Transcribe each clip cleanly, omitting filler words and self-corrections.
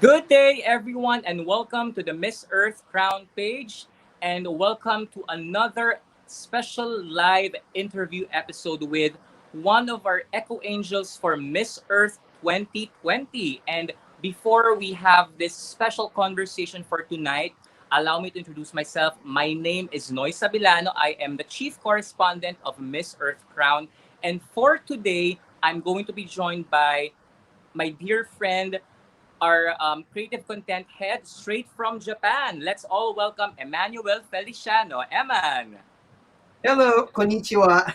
Good day, everyone, and welcome to the Miss Earth Crown page, and welcome to another special live interview episode with one of our Echo Angels for Miss Earth 2020. And before we have this special conversation for tonight, allow me to introduce myself. My name is Noy Sabilano. I am the chief correspondent of Miss Earth Crown, and for today, I'm going to be joined by my dear friend, our creative content head straight from Japan. Let's all welcome Emmanuel Feliciano. Eman. Hello, konnichiwa.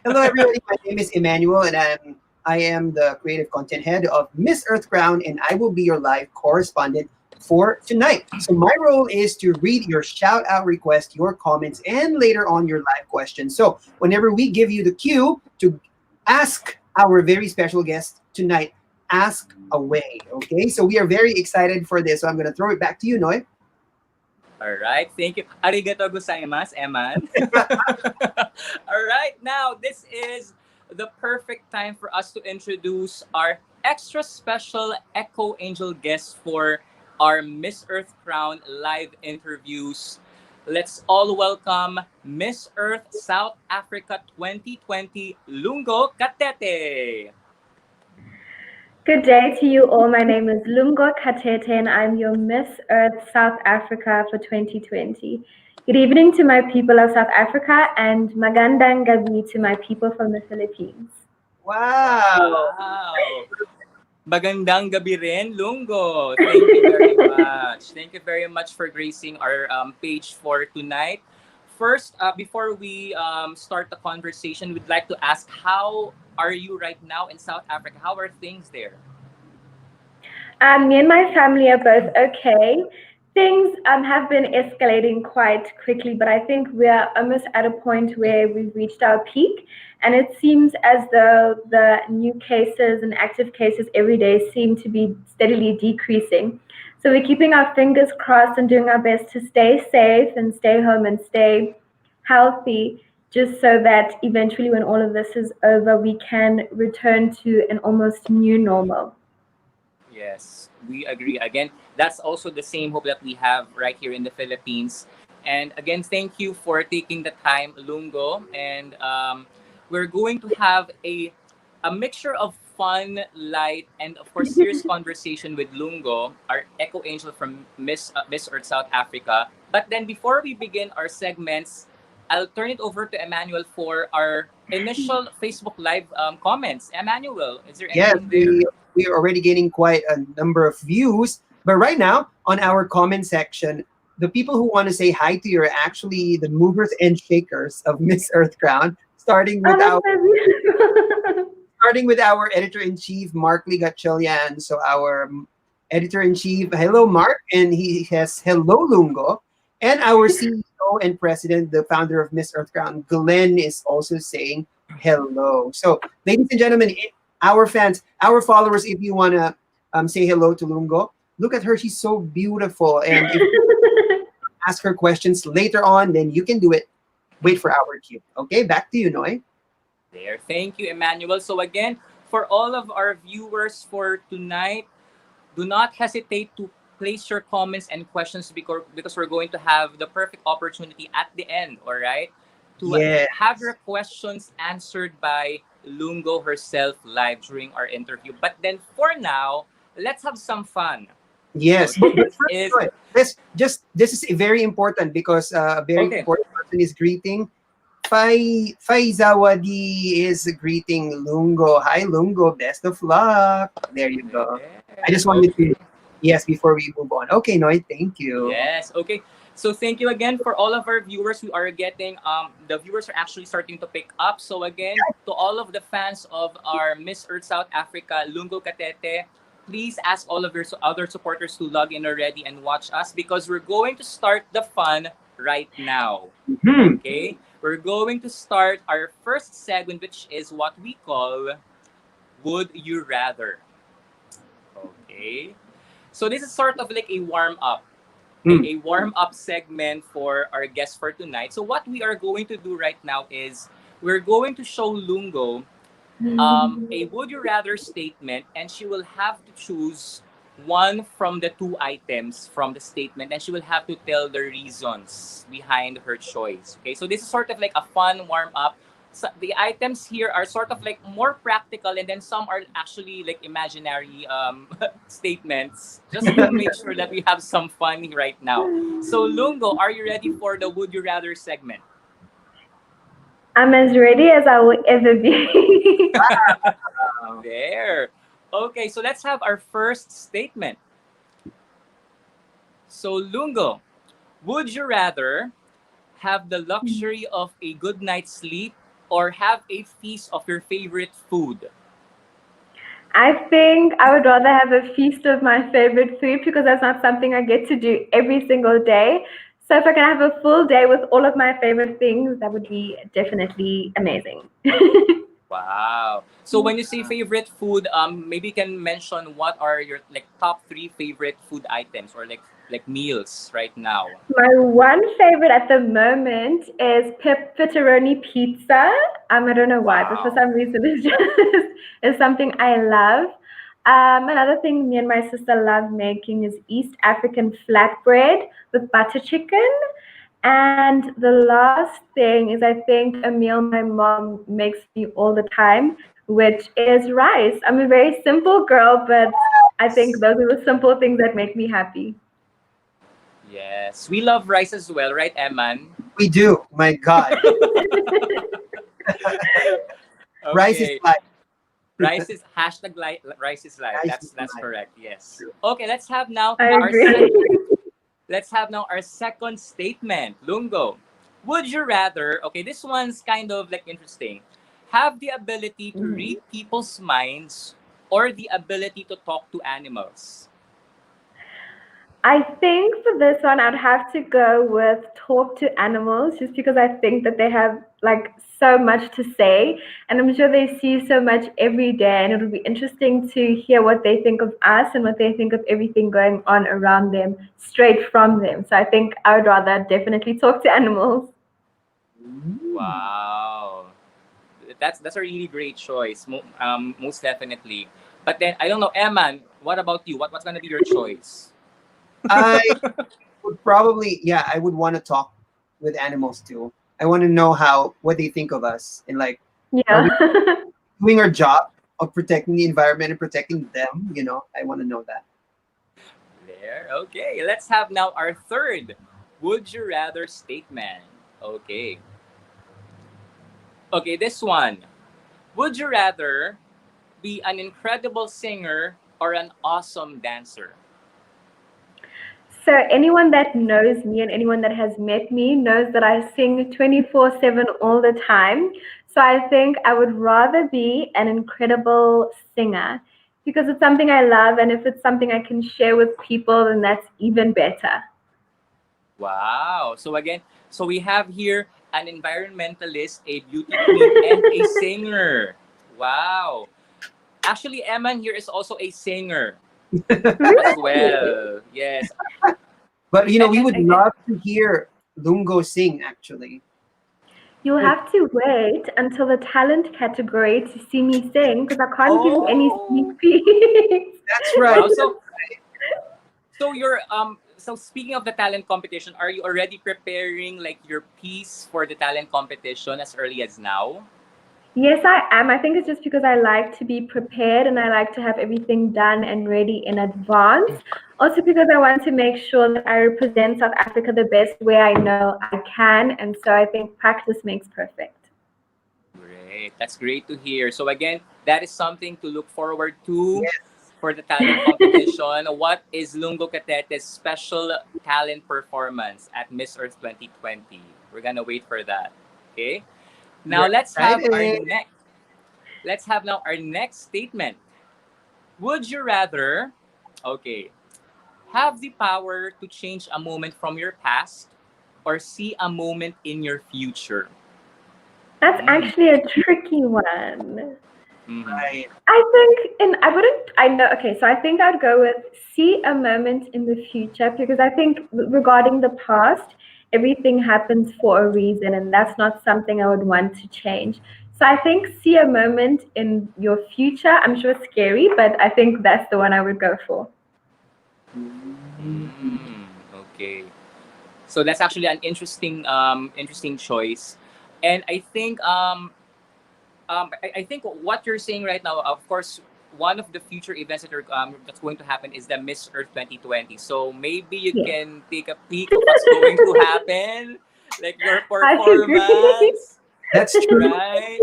Hello, everybody. My name is Emmanuel, and I am the creative content head of Miss Earth Crown, and I will be your live correspondent for tonight. So my role is to read your shout out request, your comments, and later on your live questions. So whenever we give you the cue to ask our very special guest tonight, ask away. Okay, so we are very excited for this. So I'm going to throw it back to you, Noy. All right, thank you. Arigato gozaimasu, Eman. All right, now this is the perfect time for us to introduce our extra special Echo Angel guest for our Miss Earth Crown live interviews. Let's all welcome Miss Earth South Africa 2020 Lungo Katete. Good day to you all. My name is LUNGO, KATETE, and I'm your Miss Earth South Africa for 2020. Good evening to my people of South Africa and magandang gabi to my people from the Philippines. Wow. Wow! Magandang gabi rin, Lungo. Thank you very much. Thank you very much for gracing our page for tonight. First, before we start the conversation, we'd like to ask, how are you right now in South Africa? How are things there? Me and my family are both okay. Things have been escalating quite quickly, but I think we're almost at a point where we've reached our peak. And it seems as though the new cases and active cases every day seem to be steadily decreasing. So we're keeping our fingers crossed and doing our best to stay safe and stay home and stay healthy, just so that eventually, when all of this is over, we can return to an almost new normal. Yes, we agree. Again, that's also the same hope that we have right here in the Philippines. And again, thank you for taking the time, Lungo. And we're going to have a mixture of fun, light, and of course serious conversation with Lungo, our Echo Angel from Miss Earth South Africa. But then before we begin our segments, I'll turn it over to Emmanuel for our initial Facebook Live comments. Emmanuel, is there Yes, anything there? we are already getting quite a number of views. But right now, on our comment section, the people who want to say hi to you are actually the movers and shakers of Miss Earth Crown, Oh, that's so beautiful. starting with our editor in chief, Mark Ligatchelian. So our editor in chief, hello Mark, and he has hello Lungo, and our CEO and president, the founder of Miss Earth Crown, Glenn, is also saying hello. So, ladies and gentlemen, our fans, our followers, if you wanna say hello to Lungo, look at her. She's so beautiful, and if you ask her questions later on, then you can do it. Wait for our cue. Okay, back to you, Noy. There. Thank you, Emmanuel. So again, for all of our viewers for tonight, do not hesitate to place your comments and questions because we're going to have the perfect opportunity at the end, all right? To Yeah. have your questions answered by Lungo herself live during our interview. But then for now, let's have some fun. So Yes, but this first, is Joy, this is very important because a very okay. important person is greeting. Fai Zawadi is greeting Lungo. Hi Lungo, best of luck. There you go. I There. just wanted Okay. to yes before we move on. Okay, Noy, thank you. Yes. Okay. So thank you again for all of our viewers. We are getting the viewers are actually starting to pick up. So again, to all of the fans of our Miss Earth South Africa Lungo Katete, please ask all of your other supporters to log in already and watch us because we're going to start the fun right now. Hmm. Okay? We're going to start our first segment, which is what we call Would You Rather. Okay? So this is sort of like a warm up, Hmm. a warm up segment for our guest for tonight. So what we are going to do right now is we're going to show Lungo a would you rather statement, and she will have to choose one from the two items from the statement, and she will have to tell the reasons behind her choice. Okay, so this is sort of like a fun warm up. So the items here are sort of like more practical, and then some are actually like imaginary statements, just to make sure that we have some fun right now. So Lungo, are you ready for the Would You Rather segment? I'm as ready as I will ever be. There. Okay, so let's have our first statement. So Lungo, would you rather have the luxury of a good night's sleep or have a feast of your favorite food? I think I would rather have a feast of my favorite food because that's not something I get to do every single day. So if I can have a full day with all of my favorite things, that would be definitely amazing. Wow. So when you say favorite food, maybe you can mention what are your like top three favorite food items or like meals right now. My one favorite at the moment is pepperoni pizza. I don't know why, but for Wow. some reason it's just it's something I love. Another thing me and my sister love making is East African flatbread with butter chicken. And the last thing is, I think, a meal my mom makes me all the time, which is rice. I'm a very simple girl, but I think those are the simple things that make me happy. Yes, we love rice as well, right, Eman? We do. My God, rice is Okay. life. Rice is hashtag rice is life. Rice is That's life. correct. Yes. Okay, let's have now I our agree. second statement. Lungo, would you rather? Okay, this one's kind of like interesting. Have the ability to Mhm. read people's minds or the ability to talk to animals? I think for this one, I'd have to go with talk to animals just because I think that they have like so much to say. And I'm sure they see so much every day. And it'll be interesting to hear what they think of us and what they think of everything going on around them straight from them. So I think I would rather definitely talk to animals. Mm. Wow, that's a really great choice. Most definitely. But then I don't know, Eman. What about you? What's gonna be your choice? I would probably, yeah, I would want to talk with animals too. I want to know how what they think of us and like, are we Yeah. doing our job of protecting the environment and protecting them? I want to know that. There. Okay. Let's have now our third would you rather statement. Okay. Okay, this one. Would you rather be an incredible singer or an awesome dancer? So anyone that knows me and anyone that has met me knows that I sing 24/7 all the time. So I think I would rather be an incredible singer because it's something I love, and if it's something I can share with people, then that's even better. Wow. So again, so we have here an environmentalist, a beauty queen, and a singer. Wow. Actually, Eman here is also a singer as Really? well. Yes. But And, we and would love to hear Lungo sing actually. You'll have to wait until the talent category to see me sing because I can't give you any oh, sneak peeks. That's right. wow. So you're so speaking of the talent competition, are you already preparing like your piece for the talent competition as early as now? Yes, I am. I think it's just because I like to be prepared and I like to have everything done and ready in advance. Also, because I want to make sure that I represent South Africa the best way I know I can. And so I think practice makes perfect. Great. That's great to hear. So again, that is something to look forward to Yes. for the talent competition. What is Lungo Katete's special talent performance at Miss Earth 2020? We're gonna wait for that. Okay. Now We're excited. let's have now our next statement. Would you rather, okay, have the power to change a moment from your past or see a moment in your future? That's Mm. actually a tricky one. Mhm. Right. I think, and I wouldn't, I know, okay, so I think I'd go with see a moment in the future because I think regarding the past, everything happens for a reason, and that's not something I would want to change. So I think see a moment in your future. I'm sure it's scary, but I think that's the one I would go for. Mm, okay. So that's actually an interesting choice. And I think what you're saying right now, of course, one of the future events that's going to happen is the Miss Earth 2020. So maybe you Yes. can take a peek of what's going to happen, like your I agree. performance, That's true. right?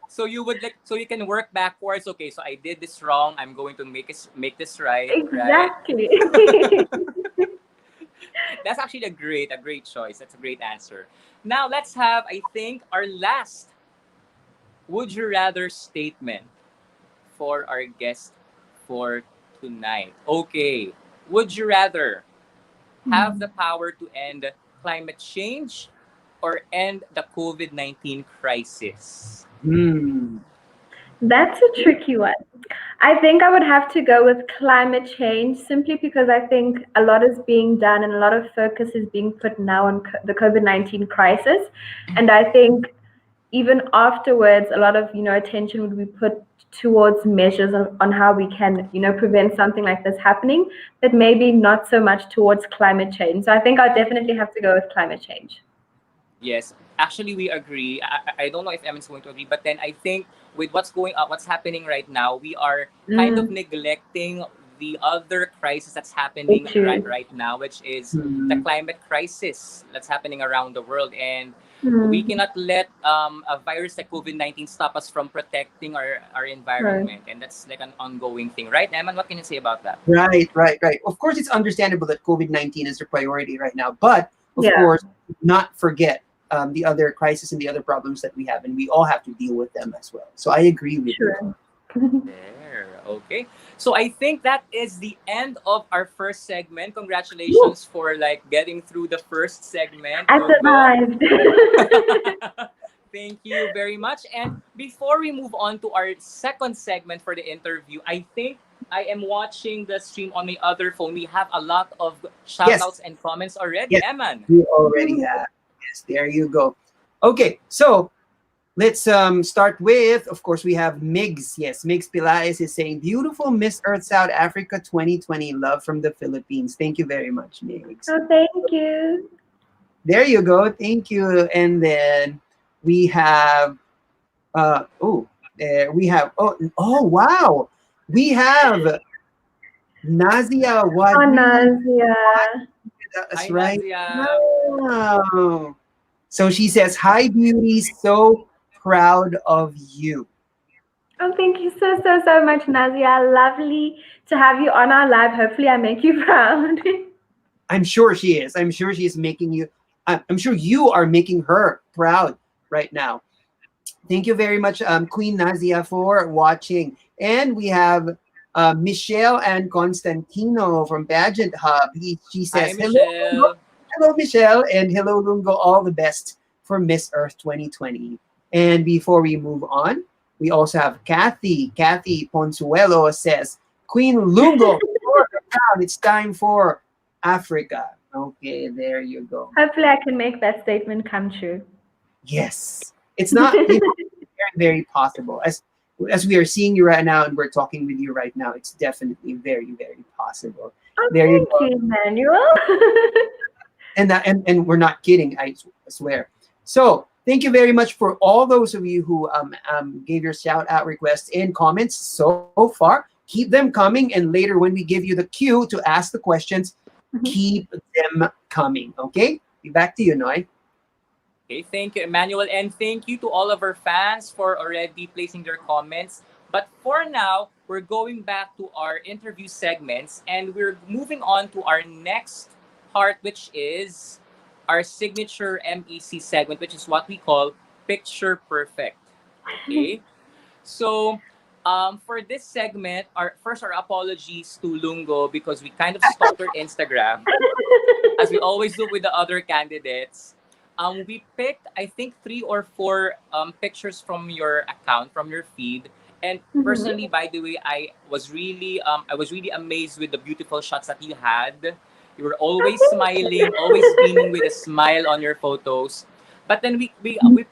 So you would like, so you can work backwards. Okay, so I did this wrong. I'm going to make this right, right? Exactly. That's actually a great choice. That's a great answer. Now let's have, I think, our last would you rather statement for our guest for tonight. Okay. Would you rather have the power to end climate change or end the COVID 19 crisis? Hmm. That's a tricky one. I think I would have to go with climate change simply because I think a lot is being done and a lot of focus is being put now on the COVID-19 crisis. And I think even afterwards, a lot of attention would be put towards measures on how we can prevent something like this happening, but maybe not so much towards climate change. So I think I'll definitely have to go with climate change. Yes, actually, we agree. I don't know if Emin's going to agree, but then I think with what's happening right now, we are kind of Mm, neglecting the other crisis that's happening issue. right now, which is the Hmm. climate crisis that's happening around the world, and we Mm, cannot let a virus like COVID-19 stop us from protecting our right. environment, and that's like an ongoing thing, right, Emin? What can you say about that? Right, right, right. Of course, it's understandable that COVID-19 is a priority right now, but of Yeah, course, not forget the other crisis and the other problems that we have, and we all have to deal with them as well. So I agree with you. sure. There. Okay. So I think that is the end of our first segment. Woo! Congratulations for like getting through the first segment, I Lungo. survived. Thank you very much. And before we move on to our second segment for the interview, I think I am watching the stream on my other phone. We have a lot of shout Yes, outs and comments already. yes, Eman. you already have. Yes, there you go. Okay, so let's start with, of course, we have Migs. Yes, Migs Pilaes is saying, beautiful Miss Earth South Africa 2020, love from the Philippines. Thank you very much, Migs. Oh, thank you. There you go. Thank you. And then we have, we have, oh, wow. We have Nazia Oh, Wadri Nazia. with us, Hi, right? Nazia. Wow. So she says, hi, beauty. So proud of you. Oh, thank you so, so, so much, Nazia. Lovely to have you on our live. Hopefully, I make you proud. I'm sure she is. I'm sure she is making you, I'm sure you are making her proud right now. Thank you very much, Queen Nazia, for watching. And we have Michelle and Constantino from Pageant Hub. She Hi, says, hello, Lungo. Michelle. Hello, Michelle, and hello, Lungo. All the best for Miss Earth 2020. And before we move on, we also have Kathy. Kathy Ponzuelo says, Queen Lungo, for the crown. It's time for Africa. Okay, there you go. Hopefully, I can make that statement come true. Yes. It's not, very, very possible. As we are seeing you right now and we're talking with you right now, it's definitely very, very possible. Oh, There you thank go. you, Emmanuel. And we're not kidding, I swear. So thank you very much for all those of you who gave your shout out requests and comments so far. Keep them coming, and later when we give you the cue to ask the questions, keep them coming. Okay? Be back to you, Noy. Okay, thank you, Emmanuel, and thank you to all of our fans for already placing their comments. But for now, we're going back to our interview segments and we're moving on to our next part, which is our signature MEC segment, which is what we call Picture Perfect. Okay, so for this segment, our apologies to Lungo because we kind of stalked her Instagram as we always do with the other candidates. We picked, I think, three or four pictures from your account, from your feed. And Mhm. personally, by the way, I was really amazed with the beautiful shots that you had. You were Oh, always thank smiling, always beaming with a smile on your photos. But then we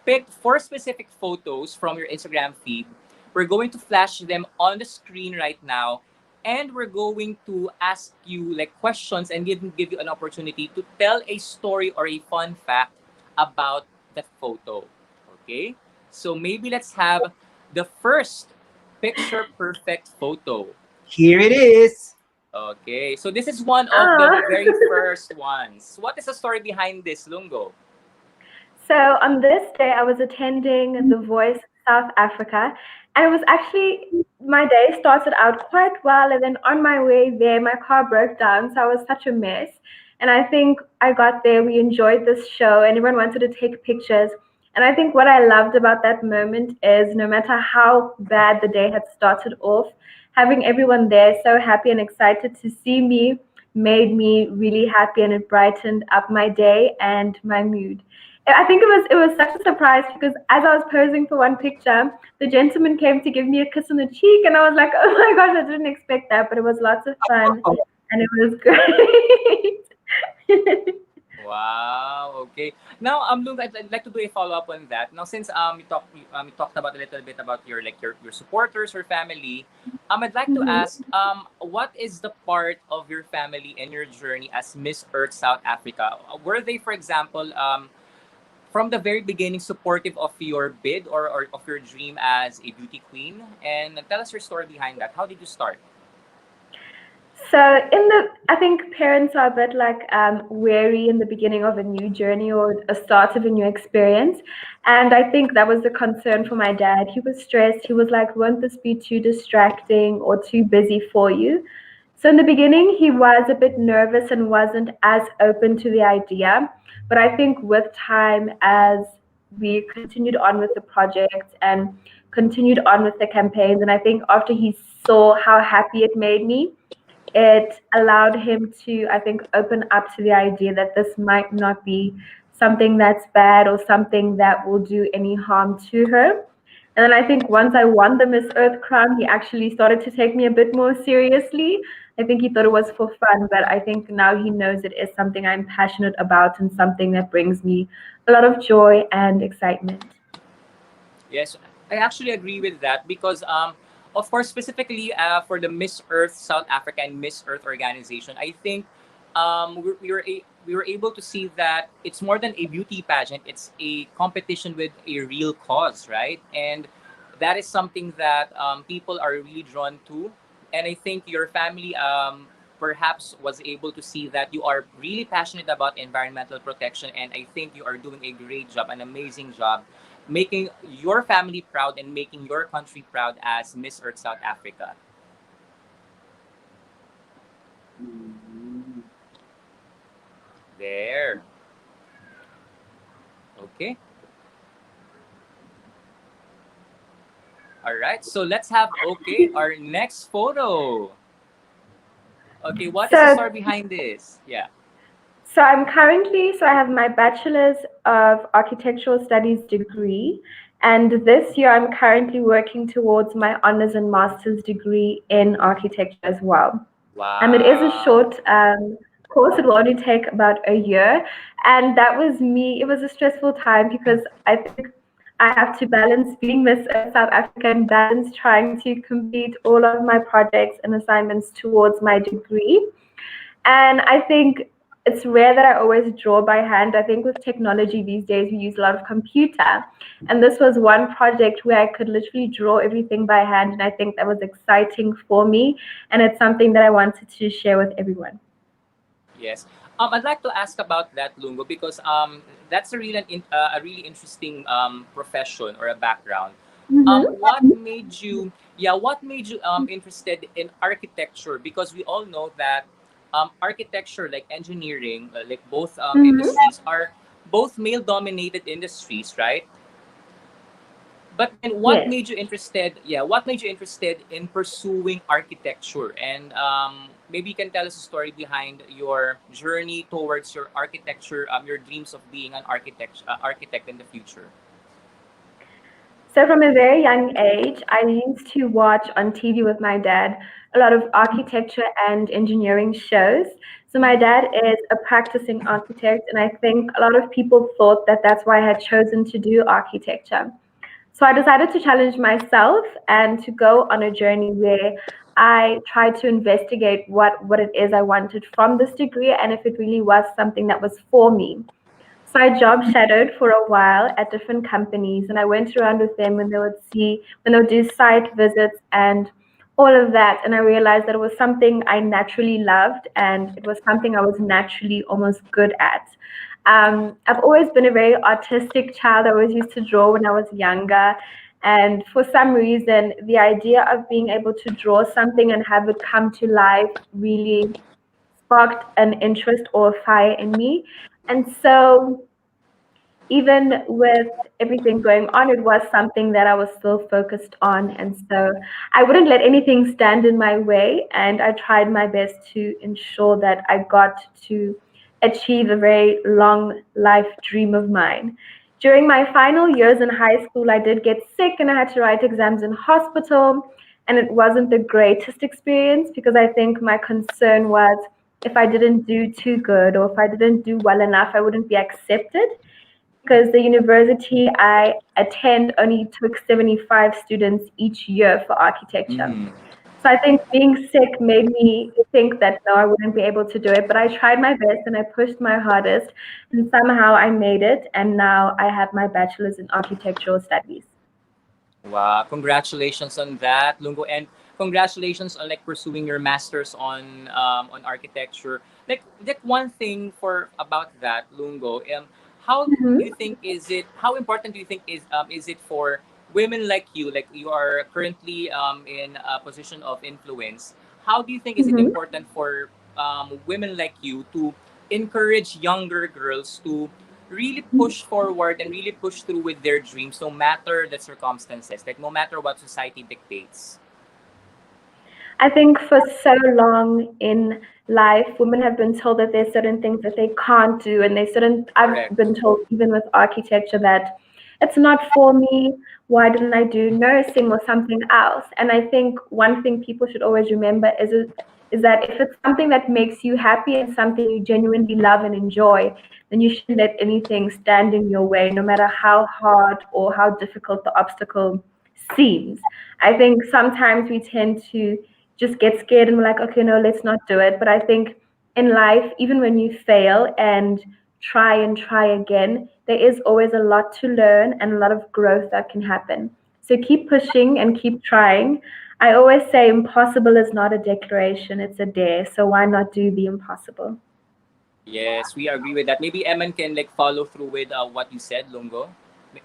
picked four specific photos from your Instagram feed. We're going to flash them on the screen right now, and we're going to ask you like questions and give you an opportunity to tell a story or a fun fact about that photo. Okay? So maybe let's have the first picture perfect photo. Here it is. Okay, so this is one of the Ah. very first ones. What is the story behind this, Lungo? So on this day, I was attending The Voice South Africa, and it was actually my day started out quite well, and then on my way there, my car broke down, so I was such a mess. And I think I got there, we enjoyed this show, and everyone wanted to take pictures. And I think what I loved about that moment is no matter how bad the day had started off, having everyone there so happy and excited to see me made me really happy, and it brightened up my day and my mood. I think it was such a surprise because as I was posing for one picture, the gentleman came to give me a kiss on the cheek, and I was like, "Oh my gosh, I didn't expect that!" But it was lots of fun, Oh, and it was great. Wow. Okay. Now, Lung, I'd like to do a follow up on that. Now, since you talked about a little bit about your supporters or family, I'd like to Mhm. ask what is the part of your family and your journey as Miss Earth South Africa? Were they, for example, from the very beginning supportive of your bid or of your dream as a beauty queen? And tell us your story behind that. How did you start? So I think parents are a bit like wary in the beginning of a new journey or a start of a new experience, and I think that was the concern for my dad. He was stressed. He was like, "Won't this be too distracting or too busy for you?" So in the beginning, he was a bit nervous and wasn't as open to the idea. But I think with time, as we continued on with the project and continued on with the campaigns, and I think after he saw how happy it made me, it allowed him to, I think, open up to the idea that this might not be something that's bad or something that will do any harm to her. And then I think once I won the Miss Earth crown, he actually started to take me a bit more seriously. I think he thought it was for fun, but I think now he knows it is something I'm passionate about and something that brings me a lot of joy and excitement. Yes, I actually agree with that because, of course, specifically for the Miss Earth South Africa and Miss Earth organization, I think we were able to see that it's more than a beauty pageant. It's a competition with a real cause, right? And that is something that people are really drawn to. And I think your family perhaps was able to see that you are really passionate about environmental protection. And I think you are doing a great job, an amazing job making your family proud and making your country proud as Miss Earth South Africa. There. Okay. All right. So let's have our next photo. Okay, what is the So story behind this? Yeah. So I have my bachelor's of architectural studies degree, and this year I'm currently working towards my honors and master's degree in architecture as well. It is a Wow. short course. It will only take about a year, and that was me. It was a stressful time because I think I have to balance being Miss Earth South Africa and balance trying to complete all of my projects and assignments towards my degree. And I think it's rare that I always draw by hand. I think with technology these days, we use a lot of computer. And this was one project where I could literally draw everything by hand. And I think that was exciting for me. And it's something that I wanted to share with everyone. Yes. I'd like to ask about that, Lungo, because that's a really interesting profession or a background. Mm-hmm. What made you interested in architecture? Because we all know that architecture, like engineering, like both Mm-hmm. industries are both male-dominated industries, right? But then, what Yes. made you interested? Yeah, what made you interested in pursuing architecture? And maybe you can tell us a story behind your journey towards your architecture, your dreams of being an architect in the future. So from a very young age, I used to watch on TV with my dad a lot of architecture and engineering shows. So my dad is a practicing architect, and I think a lot of people thought that that's why I had chosen to do architecture. So I decided to challenge myself and to go on a journey where I tried to investigate what it is I wanted from this degree and if it really was something that was for me. So I job shadowed for a while at different companies, and I went around with them when they would do site visits and all of that. And I realized that it was something I naturally loved, and it was something I was naturally almost good at. I've always been a very artistic child. I always used to draw when I was younger. And for some reason, the idea of being able to draw something and have it come to life really sparked an interest or a fire in me. And so even with everything going on, it was something that I was still focused on. And so I wouldn't let anything stand in my way. And I tried my best to ensure that I got to achieve a very long life dream of mine. During my final years in high school, I did get sick and I had to write exams in hospital. And it wasn't the greatest experience because I think my concern was if I didn't do too good or if I didn't do well enough, I wouldn't be accepted because the university I attend only took 75 students each year for architecture. Mm. So I think being sick made me think that no, I wouldn't be able to do it. But I tried my best and I pushed my hardest, and somehow I made it. And now I have my bachelor's in architectural studies. Wow, congratulations on that, Lungo, and congratulations on like pursuing your masters on architecture. Like one thing for about that, Lungo, how do you Mm-hmm. think how important do you think is it for women like you, like you are currently in a position of influence? How do you think is it Mm-hmm. important for women like you to encourage younger girls to really push forward and really push through with their dreams no matter the circumstances, like no matter what society dictates? I think for so long in life, women have been told that there's certain things that they can't do, and they certain. I've Correct. been told even with architecture that it's not for me. Why didn't I do nursing or something else? And I think one thing people should always remember is that if it's something that makes you happy and something you genuinely love and enjoy, then you shouldn't let anything stand in your way, no matter how hard or how difficult the obstacle seems. I think sometimes we tend to just get scared and we're like, okay, no, let's not do it. But I think in life, even when you fail and try again, there is always a lot to learn and a lot of growth that can happen. So keep pushing and keep trying. I always say impossible is not a declaration, it's a dare. So why not do the impossible? Yes, we agree with that. Maybe Eman can like follow through with what you said, Lungo.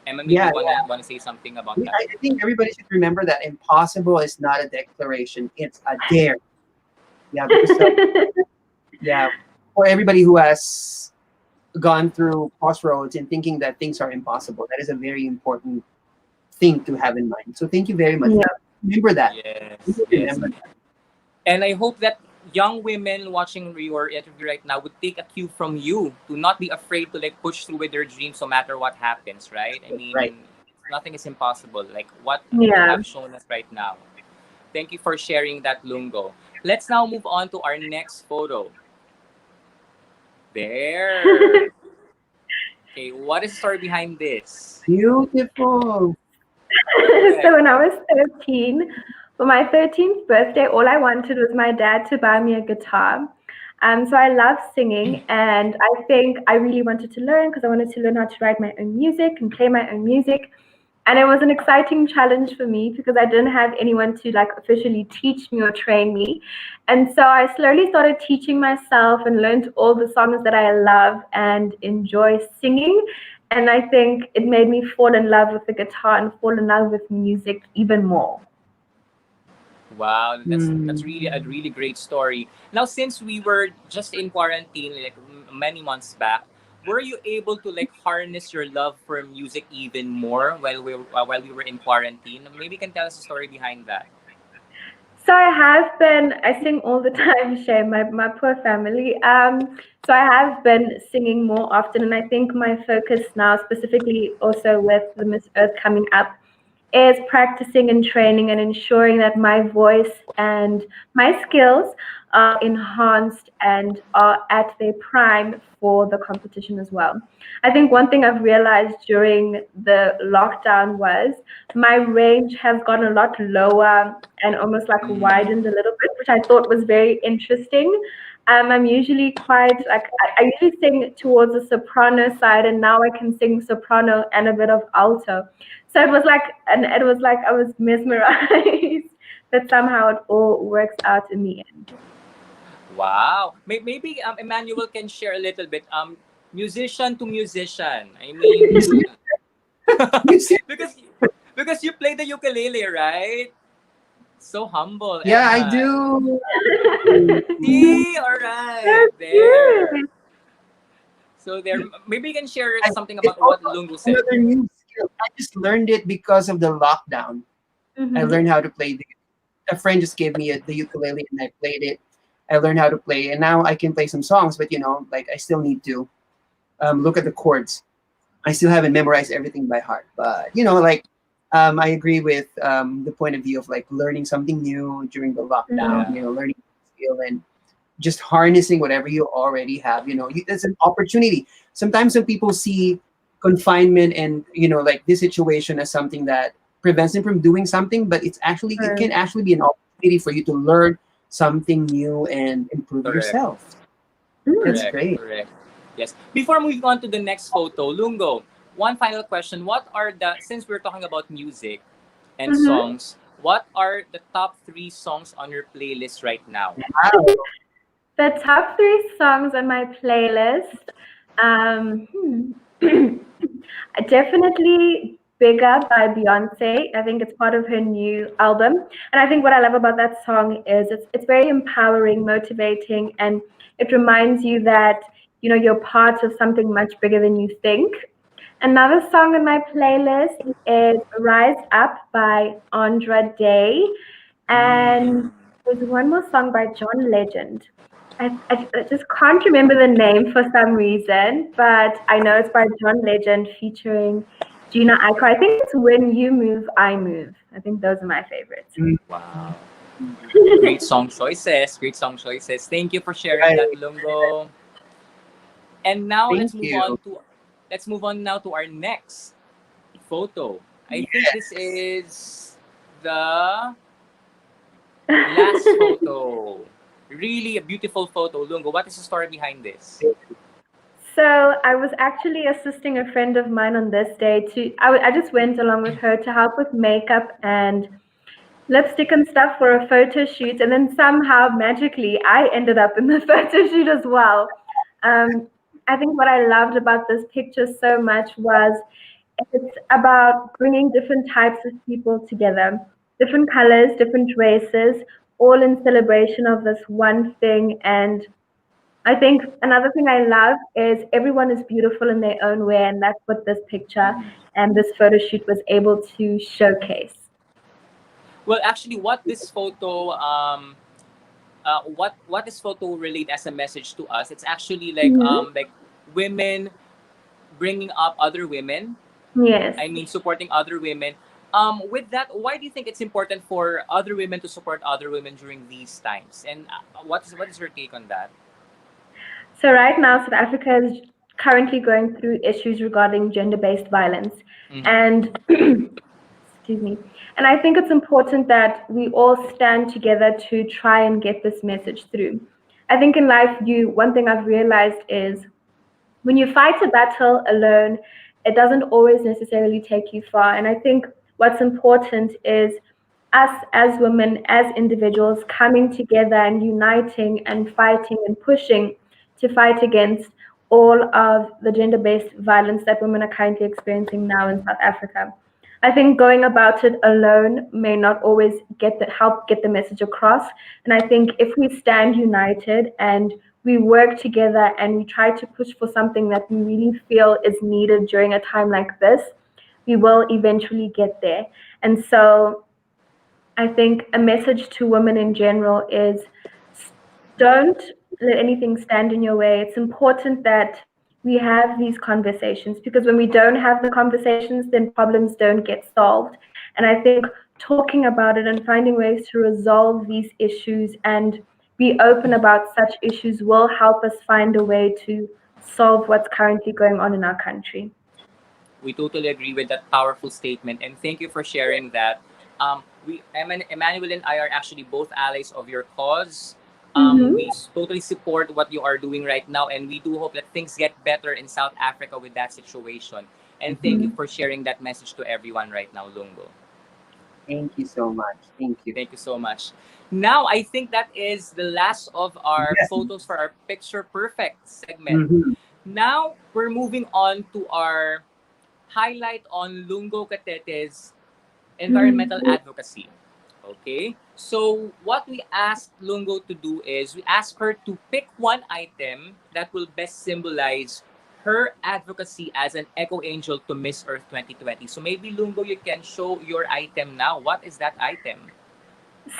Eman, maybe Yeah, wanna say something about that. I think everybody should remember that impossible is not a declaration; it's a dare. Yeah, because yeah, for everybody who has gone through crossroads and thinking that things are impossible, that is a very important thing to have in mind. So thank you very much. Yeah. Remember that. Yes, yes. Remember that. And I hope that young women watching your interview right now would take a cue from you to not be afraid to like push through with their dreams no matter what happens, right? I Right. mean, nothing is impossible, like what you Yeah. have shown us right now. Thank you for sharing that, Lungo. Let's now move on to our next photo. There. Okay, what is the story behind this? Beautiful. So Correct. when I was 13, for my 13th birthday, all I wanted was my dad to buy me a guitar. So I love singing, and I think I really wanted to learn because I wanted to learn how to write my own music and play my own music. And it was an exciting challenge for me because I didn't have anyone to like officially teach me or train me. And so I slowly started teaching myself and learned all the songs that I love and enjoy singing. And I think it made me fall in love with the guitar and fall in love with music even more. Wow, that's Mm. really a really great story. Now, since we were just in quarantine like many months back, were you able to like harness your love for music even more while we were in quarantine? Maybe you can tell us a story behind that. So I sing all the time, shame my poor family. So I have been singing more often, and I think my focus now, specifically also with the Miss Earth coming up, is practicing and training and ensuring that my voice and my skills are enhanced and are at their prime for the competition as well. I think one thing I've realized during the lockdown was my range has gone a lot lower and almost like Mm. widened a little bit, which I thought was very interesting. I'm usually quite like I usually sing towards the soprano side, and now I can sing soprano and a bit of alto. So it was like I was mesmerized that somehow it all works out in the end. Wow. Maybe Emmanuel can share a little bit. Musician to musician. I mean, You see, you see. because because you play the ukulele, right? So humble, Yeah, I Emma. do. See, all right, That's there. good. So there, maybe you can share something It's about what also Lungu said. another new skill. I just learned it because of the lockdown. I Mm-hmm. learned how to play. A friend just gave me the ukulele, and I played it. I learned how to play, and now I can play some songs. But like I still need to look at the chords. I still haven't memorized everything by heart. But like I agree with the point of view of like learning something new during the lockdown. Yeah, Mm-hmm. Learning skill and just harnessing whatever you already have. It's an opportunity. Sometimes when people see confinement and like this situation as something that prevents them from doing something, but it can actually be an opportunity for you to learn something new and improve correct, yourself. That's Mm. correct, great. correct. Yes. Before moving on to the next photo, Lungo, one final question. Since we're talking about music and Mm-hmm. songs, what are the top three songs on your playlist right now? Wow. The top three songs on my playlist. Definitely Bigger by Beyonce. I think it's part of her new album. And I think what I love about that song is it's very empowering, motivating, and it reminds you that you're part of something much bigger than you think. Another song on my playlist is Rise Up by Andra Day. And Mm. there's one more song by John Legend. I just can't remember the name for some reason, but I know it's by John Legend featuring Gina Aiko. I think it's When You Move, I Move. I think those are my favorites. Mm, Wow. Great song choices. Great song choices. Thank you for sharing right. that, Lungo. And now Thank you. let's move on now to our next photo. I think this is the last photo. Really a beautiful photo, Lungo. What is the story behind this? So I was actually assisting a friend of mine on this day I just went along with her to help with makeup and lipstick and stuff for a photo shoot, and then somehow magically I ended up in the photo shoot as well. Um, I think what I loved about this picture so much was it's about bringing different types of people together, different colors, different races, all in celebration of this one thing. And I think another thing I love is everyone is beautiful in their own way, and that's what this picture and this photo shoot was able to showcase. Well, actually, what this photo relate as a message to us? It's actually Mhm. like women bringing up other women. Yes. I mean, supporting other women. With that, why do you think it's important for other women to support other women during these times? And what is your take on that? So right now, South Africa is currently going through issues regarding gender-based violence, Mhm. and excuse me. And I think it's important that we all stand together to try and get this message through. I think in life, one thing I've realized is when you fight a battle alone, it doesn't always necessarily take you far. And I think what's important is us as women, as individuals, coming together and uniting and fighting and pushing to fight against all of the gender based violence that women are currently experiencing now in South Africa. I think going about it alone may not always help get the message across. And I think if we stand united and we work together and we try to push for something that we really feel is needed during a time like this, we will eventually get there. And so I think a message to women in general is don't let anything stand in your way. It's important that we have these conversations because when we don't have the conversations, then problems don't get solved. And I think talking about it and finding ways to resolve these issues and be open about such issues will help us find a way to solve what's currently going on in our country. We totally agree with that powerful statement, and thank you for sharing that. Emmanuel and I are actually both allies of your cause. Mm-hmm. We totally support what you are doing right now, and we do hope that things get better in South Africa with that situation. And thank you Mhm. Mm-hmm. for sharing that message to everyone right now, Lungo. Thank you so much. Thank you. Thank you so much. Now, I think that is the last of our Yes. photos for our Picture Perfect segment. Mhm. Now, we're moving on to our highlight on Lungo Katete's environmental Mm-hmm. advocacy. Okay, so what we asked Lungo to do is we asked her to pick one item that will best symbolize her advocacy as an eco angel to Miss Earth 2020. So maybe Lungo, you can show your item now. What is that item?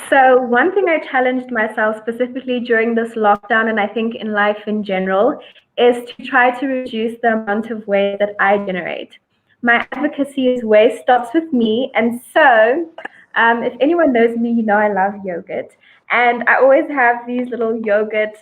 So, one thing I challenged myself specifically during this lockdown, and I think in life in general, is to try to reduce the amount of waste that I generate. My advocacy is waste stops with me. And so, if anyone knows me, you know I love yogurt. And I always have these little yogurt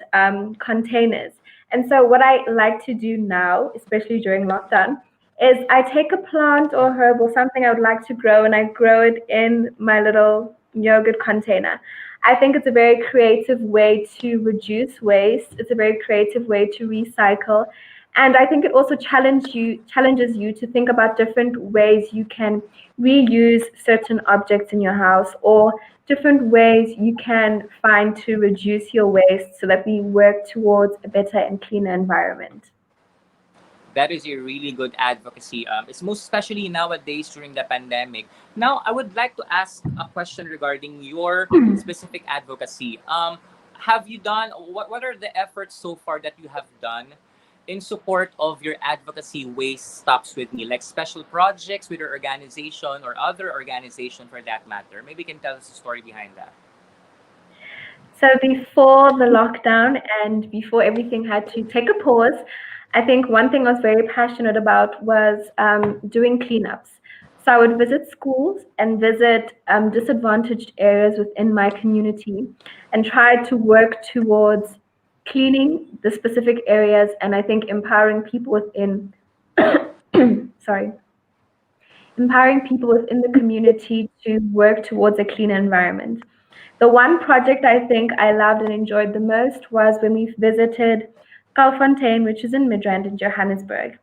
containers. And so, what I like to do now, especially during lockdown, is I take a plant or herb or something I would like to grow and I grow it in my little yogurt container. I think it's a very creative way to reduce waste. It's a very creative way to recycle. And I think it also challenges you to think about different ways you can reuse certain objects in your house or different ways you can find to reduce your waste so that we work towards a better and cleaner environment. That is a really good advocacy. It's most especially nowadays during the pandemic. Now, I would like to ask a question regarding your specific advocacy. Have you done what are the efforts so far that you have done in support of your advocacy Waste Stops With Me, like special projects with your organization or other organization for that matter? Maybe you can tell us the story behind that. So before the lockdown and before everything had to take a pause, I think one thing I was very passionate about was doing cleanups. So I would visit schools and visit disadvantaged areas within my community and try to work towards cleaning the specific areas and I think empowering people within sorry, empowering people within the community to work towards a cleaner environment. The one project I think I loved and enjoyed the most was when we visited Kalfontein, which is in Midrand in Johannesburg.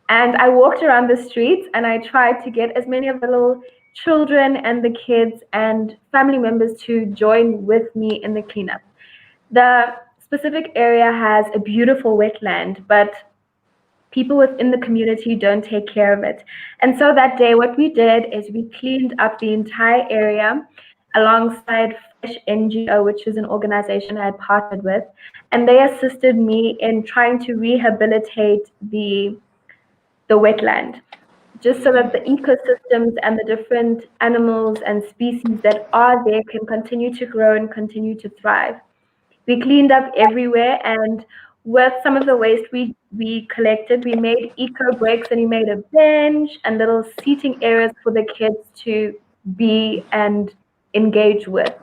And I walked around the streets and I tried to get as many of the little children and the kids and family members to join with me in the cleanup. The specific area has a beautiful wetland, but people within the community don't take care of it. And so that day, what we did is we cleaned up the entire area alongside Fresh NGO, which is an organization I had partnered with. And they assisted me in trying to rehabilitate the wetland, just so that the ecosystems and the different animals and species that are there can continue to grow and continue to thrive. We cleaned up everywhere, and with some of the waste we collected, we made eco breaks and we made a bench and little seating areas for the kids to be and engage with.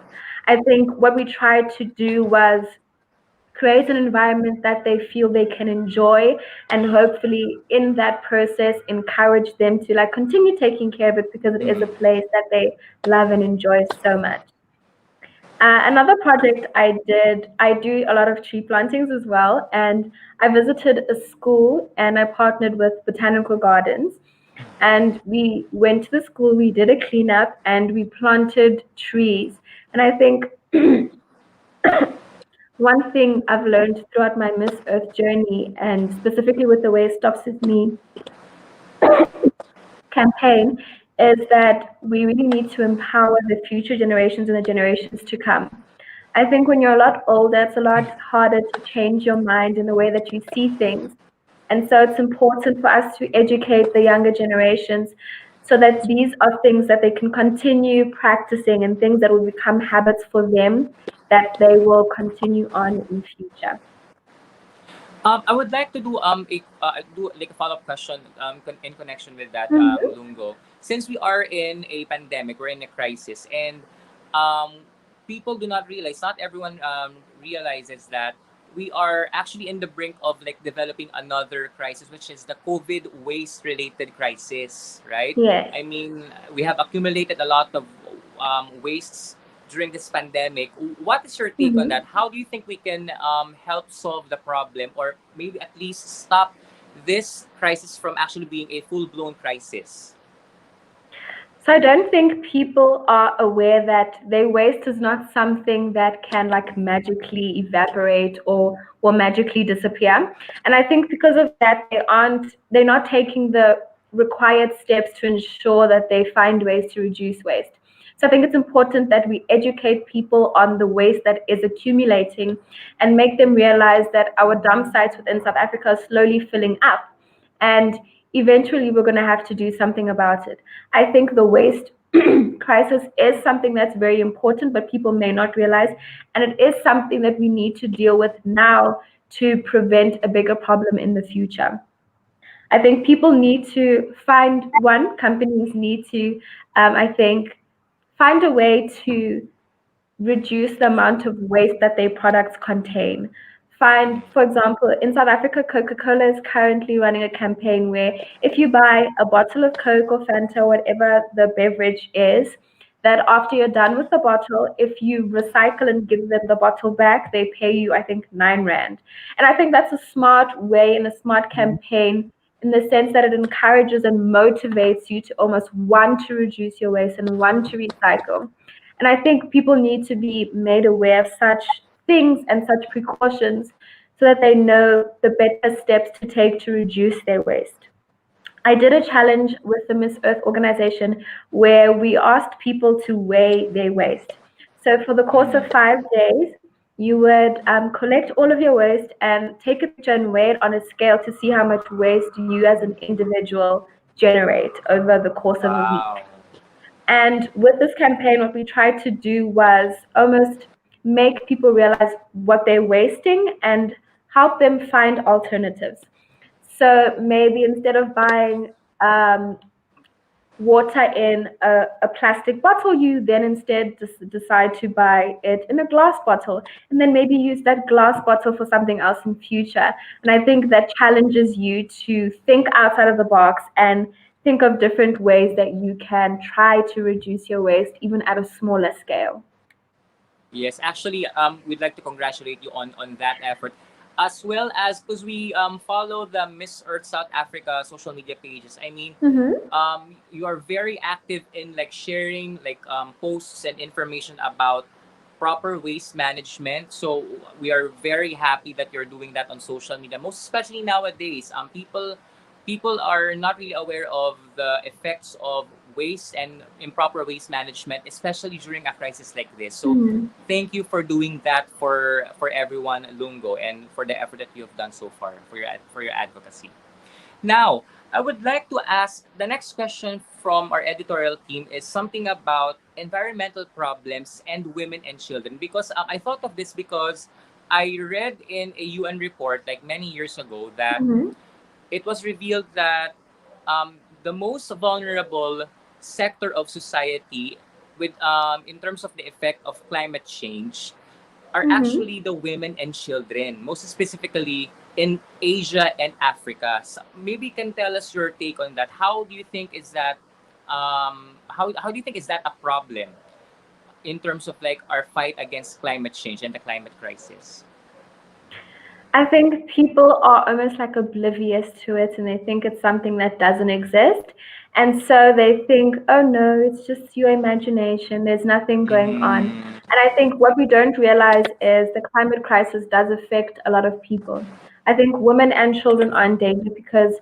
I think what we tried to do was create an environment that they feel they can enjoy and hopefully in that process encourage them to like continue taking care of it because it is a place that they love and enjoy so much. Another project I do a lot of tree plantings as well. And I visited a school and I partnered with botanical gardens. And we went to the school, we did a cleanup, and we planted trees. And I think one thing I've learned throughout my Miss Earth journey, and specifically with the Way It Stops With Me campaign, is that we really need to empower the future generations and the generations to come. I think when you're a lot older, it's a lot harder to change your mind in the way that you see things. And so it's important for us to educate the younger generations so that these are things that they can continue practicing and things that will become habits for them that they will continue on in future. I would like to do do like a follow up question in connection with that Mhm. Lungo. since we are in a pandemic, we're in a crisis, and um, people do not realize, not everyone realizes that we are actually in the brink of like developing another crisis, which is the COVID waste related crisis, right? Yes. I mean, we have accumulated a lot of wastes during this pandemic. What is your take on Mhm. that? How do you think we can help solve the problem, or maybe at least stop this crisis from actually being a full blown crisis? So I don't think people are aware that their waste is not something that can like magically evaporate or magically disappear. And I think because of that they're not taking the required steps to ensure that they find ways to reduce waste. So I think it's important that we educate people on the waste that is accumulating and make them realize that our dump sites within South Africa are slowly filling up. And eventually we're going to have to do something about it. I think the waste crisis is something that's very important, but people may not realize. And it is something that we need to deal with now to prevent a bigger problem in the future. I think people need to find one, companies need to, I think, find a way to reduce the amount of waste that their products contain. Find, for example, in South Africa, Coca Cola is currently running a campaign where if you buy a bottle of Coke or Fanta, whatever the beverage is, that after you're done with the bottle, if you recycle and give them the bottle back, they pay you, I think, 9 Rand. And I think that's a smart way and a smart campaign in the sense that it encourages and motivates you to almost want to reduce your waste and want to recycle. And I think people need to be made aware of such things and such precautions so that they know the better steps to take to reduce their waste. I did a challenge with the Miss Earth organization where we asked people to weigh their waste. So for the course of 5 days, you would collect all of your waste and take a picture and weigh it on a scale to see how much waste you as an individual generate over the course of a week. Wow. And with this campaign, what we tried to do was almost make people realize what they're wasting and help them find alternatives. So maybe instead of buying water in a plastic bottle, you then instead decide to buy it in a glass bottle and then maybe use that glass bottle for something else in future. And I think that challenges you to think outside of the box and think of different ways that you can try to reduce your waste even at a smaller scale. Yes, actually, we'd like to congratulate you on that effort, as well as because we follow the Miss Earth South Africa social media pages. I mean, Mm-hmm. you are very active in like sharing like posts and information about proper waste management. So we are very happy that you're doing that on social media. Most especially nowadays, people are not really aware of the effects of waste and improper waste management, especially during a crisis like this. So Mm-hmm. thank you for doing that for everyone, Lungo, and for the effort that you have done so far for your advocacy. Now, I would like to ask the next question from our editorial team is something about environmental problems and women and children. Because I thought of this because I read in a UN report like many years ago that Mm-hmm. it was revealed that the most vulnerable sector of society with in terms of the effect of climate change are Mm-hmm. actually the women and children, most specifically in Asia and Africa. So maybe you can tell us your take on that. How do you think is that? How do you think is that a problem in terms of like our fight against climate change and the climate crisis? I think people are almost like oblivious to it and they think it's something that doesn't exist. And so they think, oh no, it's just your imagination, there's nothing going on. Mm-hmm. And I think what we don't realize is the climate crisis does affect a lot of people. I think women and children are in danger because,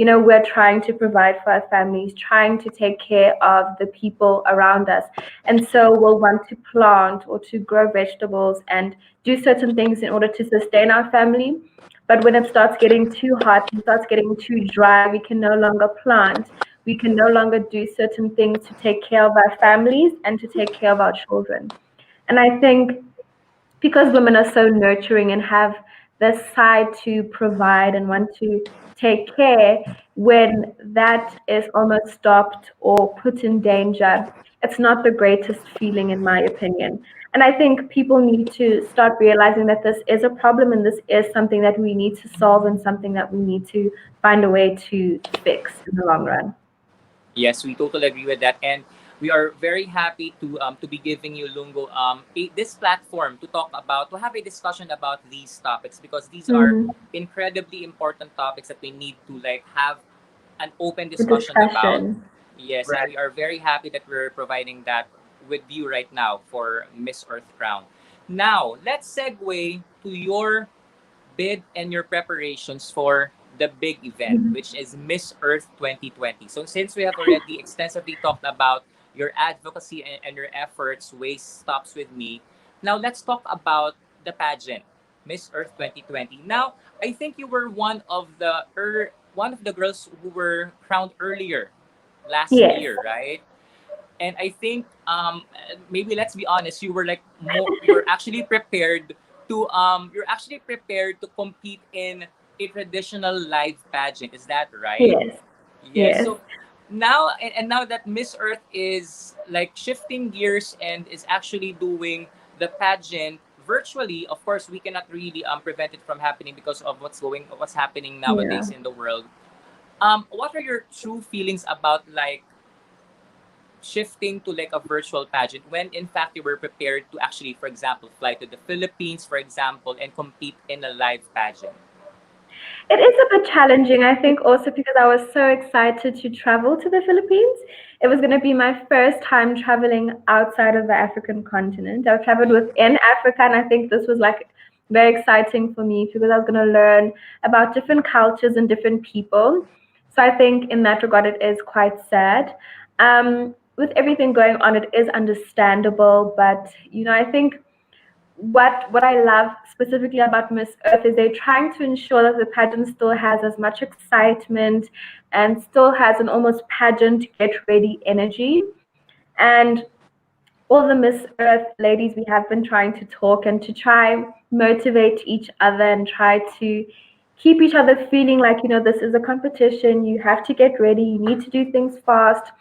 we're trying to provide for our families, trying to take care of the people around us. And so we'll want to plant or to grow vegetables and do certain things in order to sustain our family. But when it starts getting too hot and starts getting too dry, we can no longer plant. We can no longer do certain things to take care of our families and to take care of our children. And I think because women are so nurturing and have this side to provide and want to take care when that is almost stopped or put in danger. It's not the greatest feeling, in my opinion. And I think people need to start realizing that this is a problem and this is something that we need to solve and something that we need to find a way to fix in the long run. Yes, we totally agree with that, and we are very happy to be giving you Lungo this platform to talk about, to have a discussion about these topics, because these are Mm, incredibly important topics that we need to like have an open the discussion about. discussion. Yes, and Right. we are very happy that we're providing that with you right now for Miss Earth Crown. Now, let's segue to your bid and your preparations for the big event, Mhm. which is Miss Earth 2020. So, since we have already extensively talked about your advocacy and your efforts, Waste Stops With Me, now let's talk about the pageant, Miss Earth 2020. Now, I think you were one of the girls who were crowned earlier last Yes, year, right? And I think maybe let's be honest, you were actually prepared you're actually prepared to compete in a traditional live pageant. Is that right? yes, Yes. yes. So and now that Miss Earth is like shifting gears and is actually doing the pageant virtually, of course we cannot really prevent it from happening because of what's happening Yeah. nowadays in the world. What are your true feelings about like shifting to like a virtual pageant when in fact you were prepared to actually, for example, fly to the Philippines, for example, and compete in a live pageant? It is a bit challenging, I think, also because I was so excited to travel to the Philippines. It was going to be my first time traveling outside of the African continent. I've traveled within Africa, and I think this was like very exciting for me because I was going to learn about different cultures and different people. So I think in that regard, it is quite sad. With everything going on, it is understandable, but I think what I love specifically about Miss Earth is they're trying to ensure that the pageant still has as much excitement and still has an almost pageant get ready energy. And all the Miss Earth ladies, we have been trying to talk and to try motivate each other and try to keep each other feeling like, this is a competition, you have to get ready, you need to do things fast,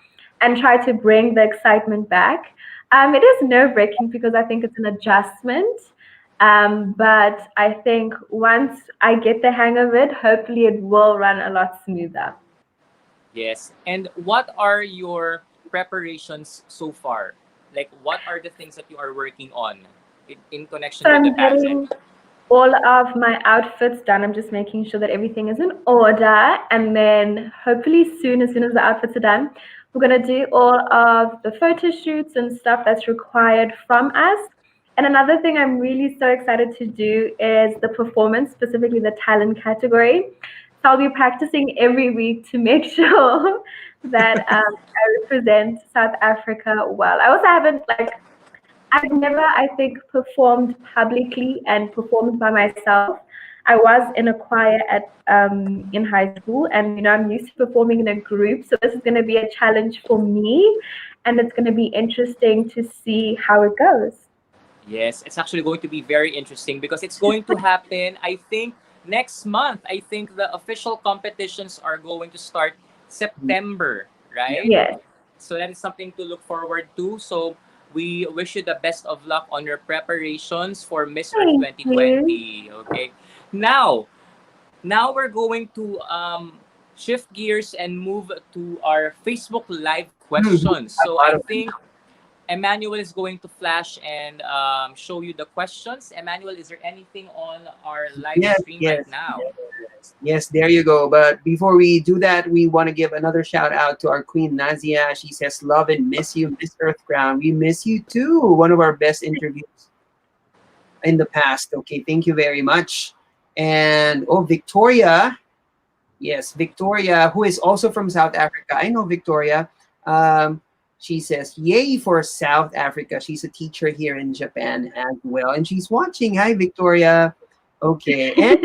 and try to bring the excitement back. It is nerve-wracking because I think it's an adjustment. But I think once I get the hang of it, hopefully it will run a lot smoother. Yes. And what are your preparations so far? Like, what are the things that you are working on in So connection with the I'm pageant? getting all of my outfits done. I'm just making sure that everything is in order. And then hopefully soon, as soon as the outfits are done, we're going to do all of the photo shoots and stuff that's required from us. And another thing I'm really so excited to do is the performance, specifically the talent category. So I'll be practicing every week to make sure that I represent South Africa well. I also haven't I've never, I think, performed publicly and performed by myself. I was in a choir at in high school, and I'm used to performing in a group. So this is going to be a challenge for me, and it's going to be interesting to see how it goes. Yes, it's actually going to be very interesting because it's going to happen, I think, next month. I think the official competitions are going to start September, Yeah. right? Yes, So that is something to look forward to. So we wish you the best of luck on your preparations for Miss Earth thank you. 2020. Okay. Now, now we're going to shift gears and move to our Facebook Live Mhm. questions. A So lot I of them. think Emmanuel is going to flash and show you the questions. Emmanuel, is there anything on our live Yes, stream right yes, now? yes, yes. There you go. But before we do that, we want to give another shout out to our Queen Nazia. She says, "Love and miss you, Miss Earth Crown. We miss you too." One of our best interviews in the past. Okay, thank you very much. And oh, Victoria. Yes, Victoria, who is also from South Africa. I know Victoria. Um, she says, "Yay for South Africa." She's a teacher here in Japan as well, and she's watching. Hi, Victoria. Okay, and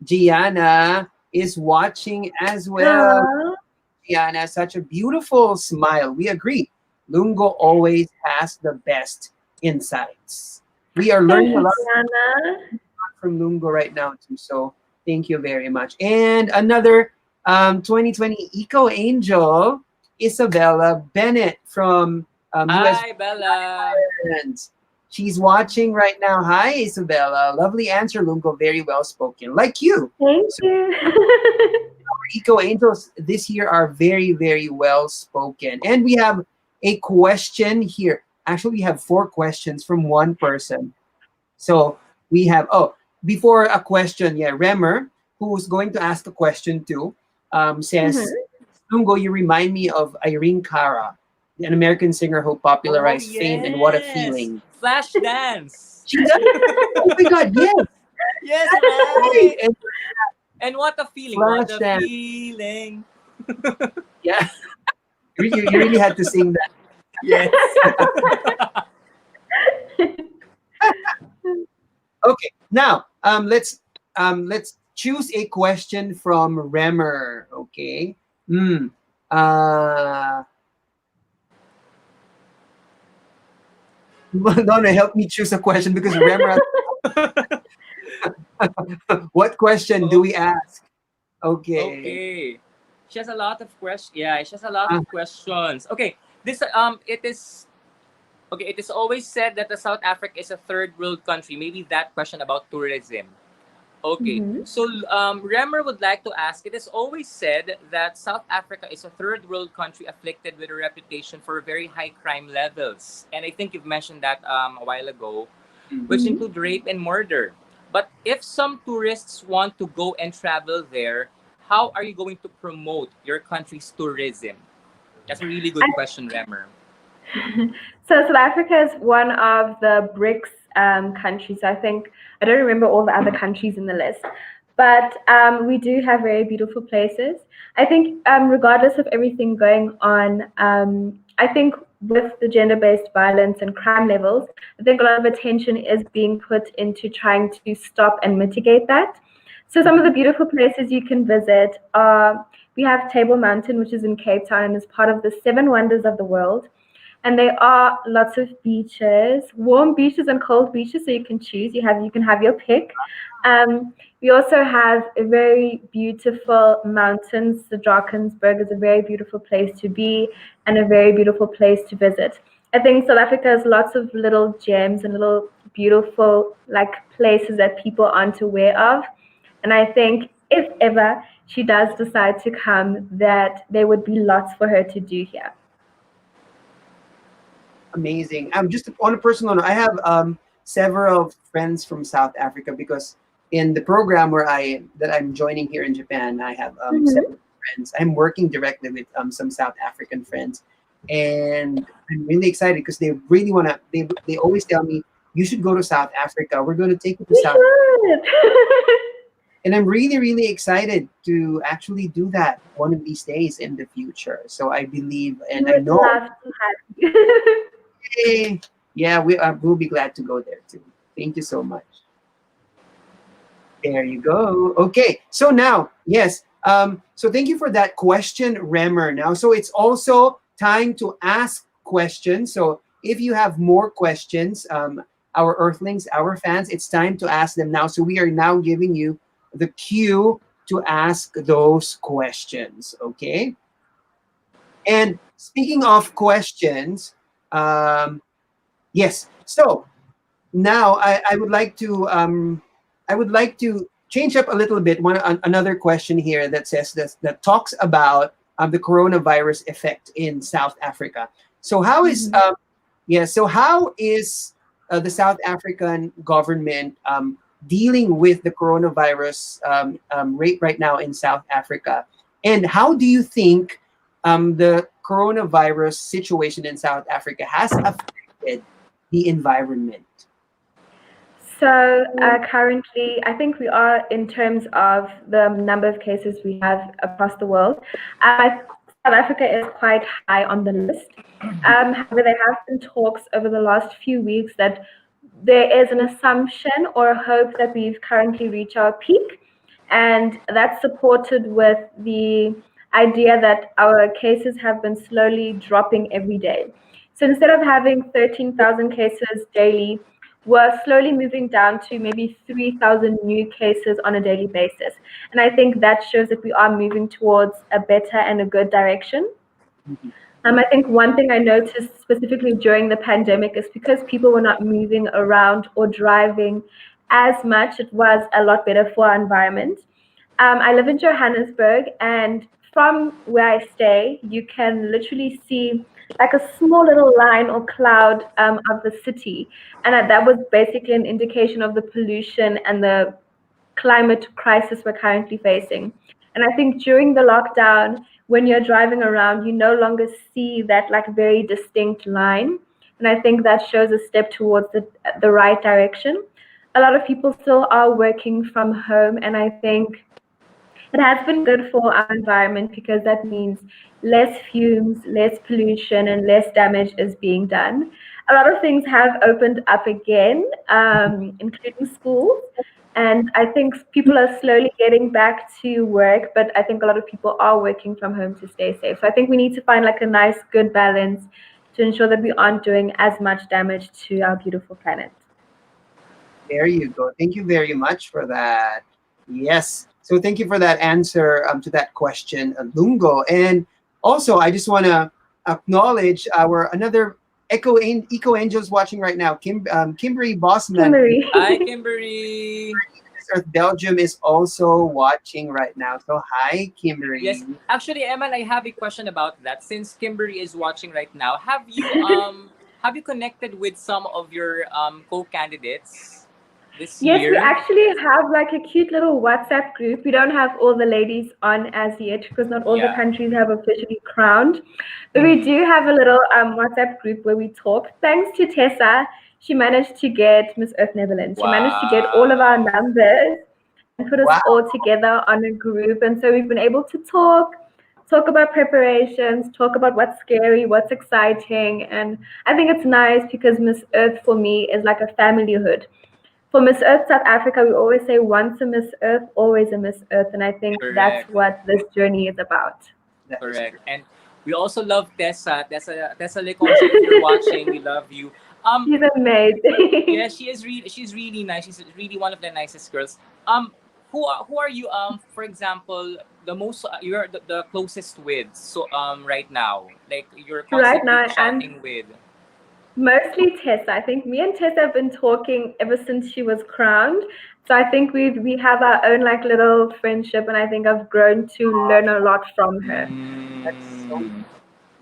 Gianna is watching as well. Oh, Gianna, such a beautiful smile. We agree. Lungo always has the best insights. We are thank learning a you, lot Diana. from Lungo right now too. So Thank you very much. And another 2020 Eco Angel, Isabella Bennett from US Hi, Bella. Ireland. She's watching right now. Hi, Isabella. Lovely answer, Lungo. Very well spoken. Like you. Thank So you. our Eco Angels this year are very, very well spoken. And we have a question here. Actually, we have 4 questions from one person. So we have, oh, before a question, yeah, Remer, who's going to ask a question too, says, Mhm. Lungo, you remind me of Irene Cara, an American singer who Oh, popularized Fame and What a yes. Feeling. Flash dance. She does? Oh my God, yes. Yes, Right. right. And And what a feeling. What Flash a Dance. feeling. Yeah, you really had to sing that. Yes. Okay, now let's choose a question from Remer. Okay. Hmm. Uh, Donna, help me choose a question because Remer. What question do we Okay. ask? Okay. Okay. She has a lot of questions. Yeah, she has a lot Uh, of questions. Okay. This it is okay, it is always said that the South Africa is a third world country. Maybe that question about tourism. Okay. Mhm. So Remer would like to ask, it is always said that South Africa is a third world country afflicted with a reputation for very high crime levels. And I think you've mentioned that a while ago, which Mhm. include rape and murder. But if some tourists want to go and travel there, how are you going to promote your country's tourism? That's a really good question, Remer. So South Africa is one of the BRICS countries. I think I don't remember all the other countries in the list, but we do have very beautiful places. I think regardless of everything going on, I think with the gender-based violence and crime levels, I think a lot of attention is being put into trying to stop and mitigate that. So some of the beautiful places you can visit are we have Table Mountain, which is in Cape Town and is part of the Seven Wonders of the World. And there are lots of beaches, warm beaches and cold beaches, so you can choose. You can have your pick. We also have a very beautiful mountains. The Drakensberg is a very beautiful place to be and a very beautiful place to visit. I think South Africa has lots of little gems and little beautiful like places that people aren't aware of. And I think if ever she does decide to come, that there would be lots for her to do here. Amazing. Just on a personal note, I have several friends from South Africa because in the program where I'm joining here in Japan, I have Mhm. several friends. I'm working directly with some South African friends, and I'm really excited because they really wanna. They always tell me you should go to South Africa. We're going to take you to You South, should. and I'm really really excited to actually do that one of these days in the future. So I believe We and I would know. love to have you. Hey, yeah, we'll be glad to go there too. Thank you so much. There you go. Okay, so now, yes. So thank you for that question, Remer. Now, so it's also time to ask questions. So if you have more questions, our Earthlings, our fans, it's time to ask them now. So we are now giving you the cue to ask those questions. Okay. And speaking of questions, um, yes. So now I would like to change up a little bit. Another question here that says that talks about the coronavirus effect in South Africa. So how is Mhm. so how is the South African government dealing with the coronavirus rate right now in South Africa? And how do you think the coronavirus situation in South Africa has affected the environment? So currently, I think we are in terms of the number of cases we have across the world. South Africa is quite high on the list. However, there have been talks over the last few weeks that there is an assumption or a hope that we've currently reached our peak, and that's supported with the idea that our cases have been slowly dropping every day. So instead of having 13,000 cases daily, we're slowly moving down to maybe 3,000 new cases on a daily basis. And I think that shows that we are moving towards a better and a good direction. Mhm. I think one thing I noticed specifically during the pandemic is because people were not moving around or driving as much, it was a lot better for our environment. I live in Johannesburg, and from where I stay, you can literally see like a small little line or cloud of the city. And that was basically an indication of the pollution and the climate crisis we're currently facing. And I think during the lockdown, when you're driving around, you no longer see that like very distinct line. And I think that shows a step towards the right direction. A lot of people still are working from home, and I think it has been good for our environment because that means less fumes, less pollution, and less damage is being done. A lot of things have opened up again, including schools. And I think people are slowly getting back to work, but I think a lot of people are working from home to stay safe. So I think we need to find like a nice, good balance to ensure that we aren't doing as much damage to our beautiful planet. There you go. Thank you very much for that. Yes. So thank you for that answer to that question, Lungo. And also, I just want to acknowledge our another Eco Angels watching right now. Kimberly Bossman, Kimberly. Hi, Kimberly. Earth Belgium is also watching right now. So hi, Yes, Kimberly. actually, Eman, I have a question about that. Since Kimberly is watching right now, have you connected with some of your co-candidates this Yes, we year? actually have like a cute little WhatsApp group. We don't have all the ladies on as yet because not all the Yeah. countries have officially crowned. But we Mm-hmm. do have a little WhatsApp group where we talk. Thanks to Tessa, she managed to get Miss Earth Netherlands. She managed to get all of our Wow. numbers and put us Wow. all together on a group. And so we've been able to talk about preparations, talk about what's scary, what's exciting. And I think it's nice because Miss Earth for me is like a familyhood. For Miss Earth South Africa, we always say once a Miss Earth, always a Miss Earth. And I think that's Correct. what this journey is about. That is Correct. true. And we also love Tessa. Tessa Leconcha, if you're watching, we love you. Um, She's yeah, amazing. she's really nice. She's really one of the nicest girls. Who are you? For example, the most you're the closest with. So right now, like you're Right constantly now, I'm chatting with. mostly Tessa. I think me and Tessa have been talking ever since she was crowned. So I think we have our own like little friendship, and I think I've grown to learn a lot from her. That's so Mm,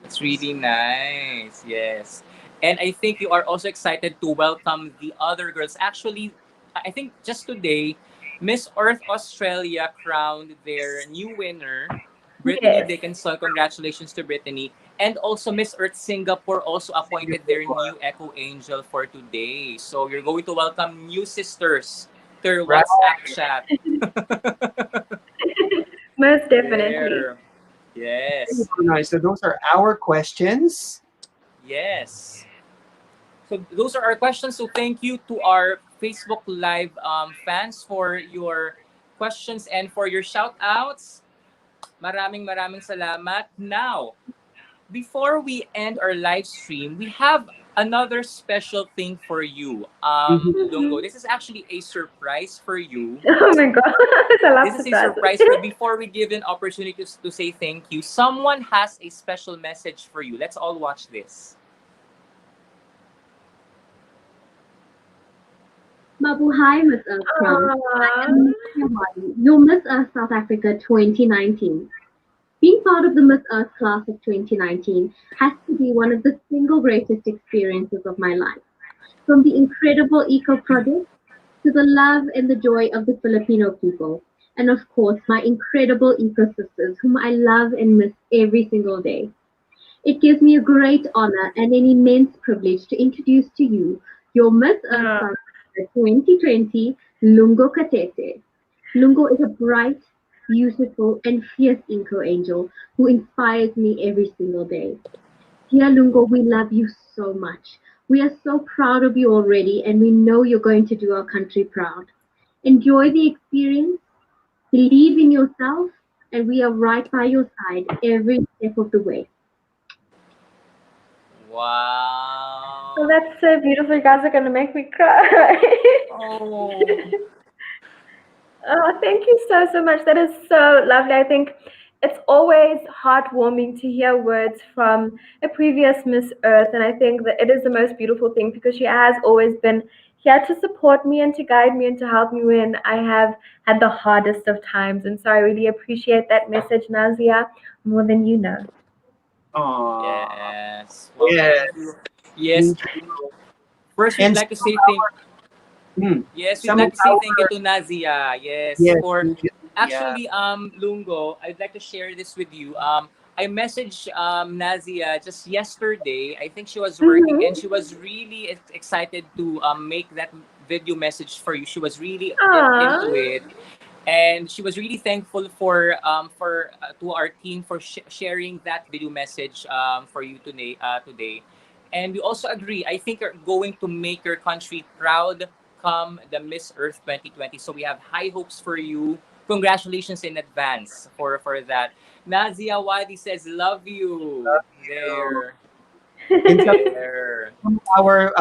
that's nice. really nice. Yes. And I think you are also excited to welcome the other girls. Actually, I think just today, Miss Earth Australia crowned their new winner, Brittany Yes. Dickinson. Congratulations to Brittany. And also Miss Earth Singapore also appointed their Singapore. new Echo Angel for today. So you're going to welcome new sisters to their Right. WhatsApp chat. Most definitely. There. Yes. Nice. So those are our questions. Yes. So those are our questions. So thank you to our Facebook Live fans for your questions and for your shout outs. Maraming salamat. Now, before we end our live stream, we have another special thing for you. Mhm. Lungo, Mhm. this is actually a surprise for you. Oh my god, I love This is a surprises. surprise, but before we give an opportunity to say thank you, someone has a special message for you. Let's all watch this. Mabuhay, Miss Earth Crown. I Aww. am your Miss Earth South Africa 2019. Being part of the Miss Earth class of 2019 has to be one of the single greatest experiences of my life. From the incredible eco project to the love and the joy of the Filipino people, and of course, my incredible eco sisters, whom I love and miss every single day. It gives me a great honor and an immense privilege to introduce to you your Miss Earth Oh, South Africa 2020 Lungo KATETE. Lungo is a bright, beautiful, and fierce eco angel who inspires me every single day. Dear Lungo, we love you so much. We are so proud of you already, and we know you're going to do our country proud. Enjoy the experience, believe in yourself, and we are right by your side every step of the way. oh that's so beautiful. You guys are gonna make me cry. Oh, Oh, thank you so much. That is so lovely. I think it's always heartwarming to hear words from a previous Miss Earth, and I think that it is the most beautiful thing because she has always been here to support me and to guide me and to help me when I have had the hardest of times. And so I really appreciate that message, Nazia, more than you know. Aww. yes. Well, thank Yes. you. Yes. Thank you. First, we'd And like to say yes, we'd some of like to say thank you our to Nazia. Yes, yes, for thank you. Yeah. actually, Lungo, I'd like to share this with you. I messaged Nazia just yesterday. I think she was working and Mm-hmm. she was really excited to make that video message for you. She was really Aww. into it, and she was really thankful for to our team for sharing that video message for you today. And we also agree. I think you're going to make your country proud come the Miss Earth 2020. So we have high hopes for you. Congratulations in advance for that. Nazia Wadi says, "Love you." So, There, and there. some of our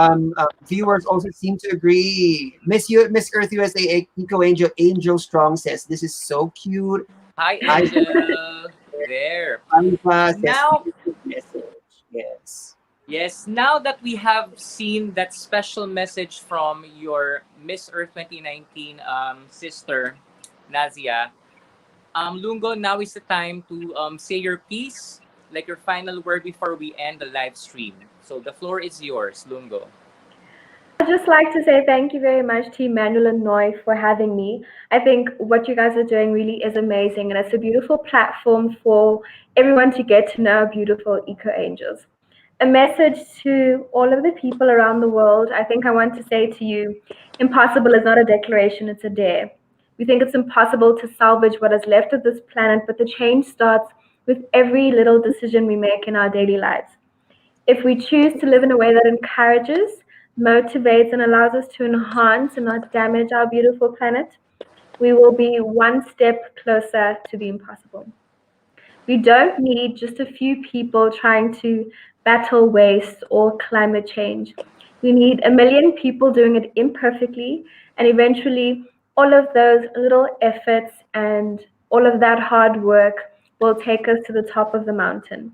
viewers also seem to agree. Miss Earth USA Eco Angel Angel Strong says this is so cute. Hi, Hi, Angel. There. Alva says Now, beautiful message. Yes. yes, now that we have seen that special message from your Miss Earth 2019 sister, Nazia, Lungo, now is the time to say your piece, like your final word before we end the live stream. So the floor is yours, Lungo. I'd just like to say thank you very much to Emmanuel and Noy for having me. I think what you guys are doing really is amazing, and it's a beautiful platform for everyone to get to know beautiful eco angels. A message to all of the people around the world. I think I want to say to you impossible is not a declaration, it's a dare. We think it's impossible to salvage what is left of this planet, but the change starts with every little decision we make in our daily lives. If we choose to live in a way that encourages, motivates, and allows us to enhance and not damage our beautiful planet, we will be one step closer to the impossible. We don't need just a few people trying to battle waste or climate change. We need a million people doing it imperfectly, and eventually, all of those little efforts and all of that hard work will take us to the top of the mountain.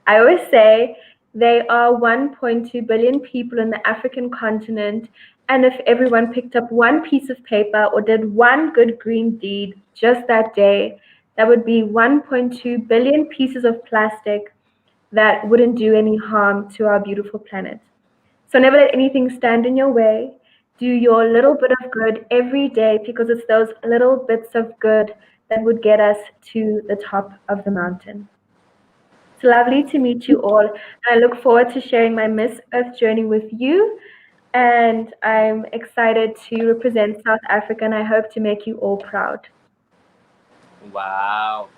I always say there are 1.2 billion people in the African continent, and if everyone picked up one piece of paper or did one good green deed just that day, that would be 1.2 billion pieces of plastic that wouldn't do any harm to our beautiful planet. So never let anything stand in your way. Do your little bit of good every day because it's those little bits of good that would get us to the top of the mountain. It's lovely to meet you all. I look forward to sharing my Miss Earth journey with you. And I'm excited to represent South Africa, and I hope to make you all proud. Wow.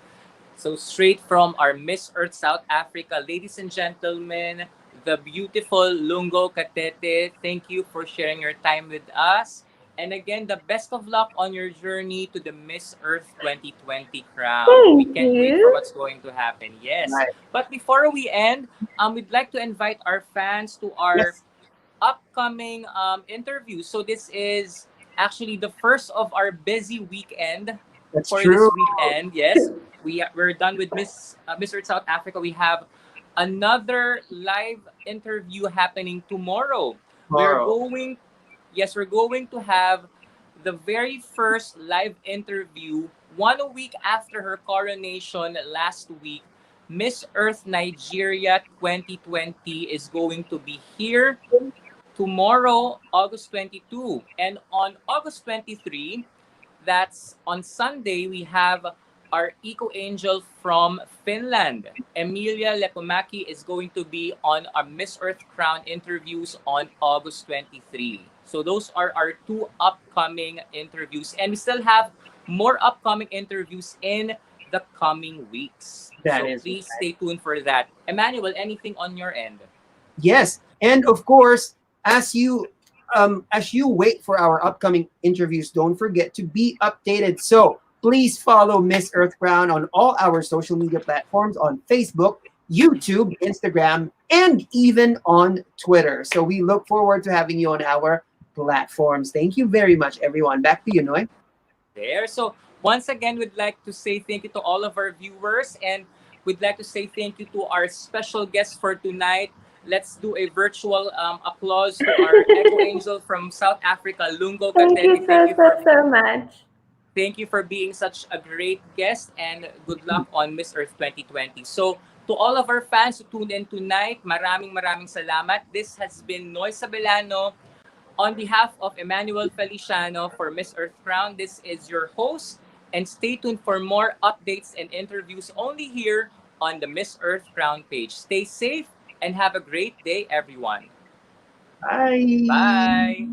So straight from our Miss Earth South Africa, ladies and gentlemen, the beautiful Lungo Katete, thank you for sharing your time with us. And again, the best of luck on your journey to the Miss Earth 2020 crown. We Thank can't wait for you. what's going to happen. Yes. Right. But before we end, we'd like to invite our fans to our Yes, upcoming interview. So this is actually the first of our busy weekend that's for this true. weekend. Yes, we're done with Miss Earth South Africa. We have another live interview happening tomorrow. We're Tomorrow. going Yes, we're going to have the very first live interview 1 week after her coronation last week. Miss Earth Nigeria 2020 is going to be here tomorrow, August 22. And on August 23, that's on Sunday, we have our Eco Angel from Finland. Emilia Lekomaki is going to be on our Miss Earth Crown interviews on August 23. So those are our two upcoming interviews. And we still have more upcoming interviews in the coming weeks. That So is please right. stay tuned for that. Emmanuel, anything on your end? Yes, and of course, as you wait for our upcoming interviews, don't forget to be updated. So please follow Miss Earth Crown on all our social media platforms on Facebook, YouTube, Instagram, and even on Twitter. So we look forward to having you on our platforms. Thank you very much, everyone. Back to you, Noy. There. So once again, we'd like to say thank you to all of our viewers, and we'd like to say thank you to our special guest for tonight. Let's do a virtual applause to our Echo Angel from South Africa, Lungo Thank Katete. you so, so, so much. Thank you for being such a great guest, and good luck on Miss Earth 2020. So, to all of our fans who tuned in tonight, maraming salamat. This has been Noy Sabelano on behalf of Emmanuel Feliciano for Miss Earth Crown. This is your host, and stay tuned for more updates and interviews only here on the Miss Earth Crown page. Stay safe and have a great day, everyone. Bye. Bye.